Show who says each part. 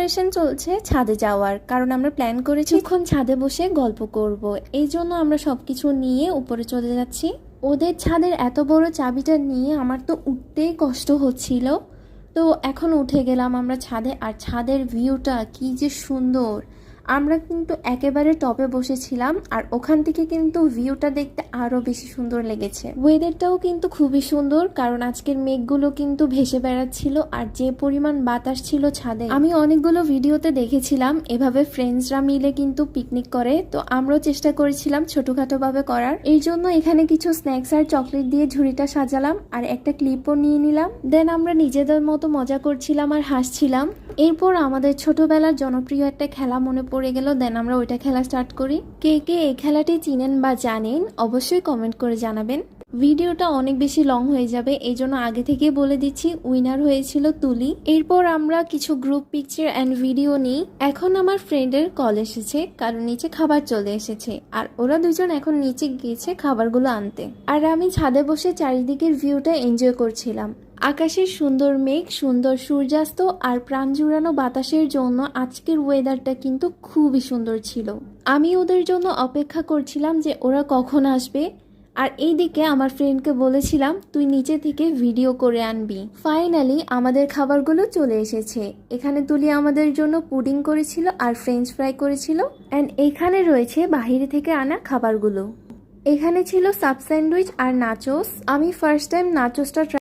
Speaker 1: Preparation চলছে ছাদে যাওয়ার, কারণ আমরা প্ল্যান করেছি এখন ছাদে বসে গল্প করব। এই জন্য আমরা সবকিছু নিয়ে উপরে চলে যাচ্ছি। ওদের ছাদের এত বড় চাবিটা নিয়ে আমার তো উঠতেই কষ্ট হচ্ছিল। তো এখন উঠে গেলাম আমরা ছাদে, আর ছাদের ভিউটা কি যে সুন্দর। আমরা কিন্তু একেবারে টপে বসেছিলাম, আর ওখান থেকে কিন্তু ভিউটা দেখতে আরো বেশি সুন্দর লেগেছে। ওয়েদারটাও কিন্তু খুবই সুন্দর, কারণ আজকের মেঘগুলো কিন্তু ভেসে বেড়াচ্ছিল, আর যে পরিমাণ বাতাস ছিল ছাদে। আমি অনেকগুলো ভিডিওতে দেখেছিলাম এভাবে ফ্রেন্ডসরা মিলে কিন্তু পিকনিক করে, তো আমরাও চেষ্টা করেছিলাম ছোটখাটো ভাবে করার। এই জন্য এখানে কিছু স্ন্যাক্স আর চকলেট দিয়ে ঝুড়িটা সাজালাম, আর একটা ক্লিপও নিয়ে নিলাম। দেন আমরা নিজেদের মতো মজা করছিলাম আর হাসছিলাম। এরপর আমাদের ছোটবেলার জনপ্রিয় একটা খেলা মনে পড়ে গেল, দেন আমরা ওইটা খেলা স্টার্ট করি। কে কে এই খেলাটি চিনেন বা জানেন অবশ্যই কমেন্ট করে জানাবেন। ভিডিওটা অনেক বেশি লং হয়ে যাবে, এই জন্য আগে থেকে বলে দিচ্ছি উইনার হয়েছিল তুলি। এরপর আমরা কিছু গ্রুপ পিকচার অ্যান্ড ভিডিও নিই। এখন আমার ফ্রেন্ডের কল এসেছে, কারণ নিচে খাবার চলে এসেছে, আর ওরা দুজন এখন নিচে গিয়েছে খাবারগুলো আনতে। আর আমি ছাদে বসে চারিদিকের ভিউটা এনজয় করছিলাম। আকাশের সুন্দর মেঘ, সুন্দর সূর্যাস্ত আর প্রাণ জুড়ানো বাতাসের জন্য আজকের ওয়েদারটা কিন্তু খুবই সুন্দর ছিল। আমি ওদের জন্য অপেক্ষা করছিলাম যে ওরা কখন আসবে, আর এইদিকে আমার ফ্রেন্ডকে বলেছিলাম তুই নিচে থেকে ভিডিও করে আনবি। ফাইনালি আমাদের খাবারগুলো চলে এসেছে। এখানে তুলি আমাদের জন্য পুডিং করেছিল আর ফ্রেঞ্চ ফ্রাই করেছিল, অ্যান্ড এখানে রয়েছে বাহিরে থেকে আনা খাবারগুলো। এখানে ছিল সাব স্যান্ডউইচ আর নাচোস। আমি ফার্স্ট টাইম নাচোসটা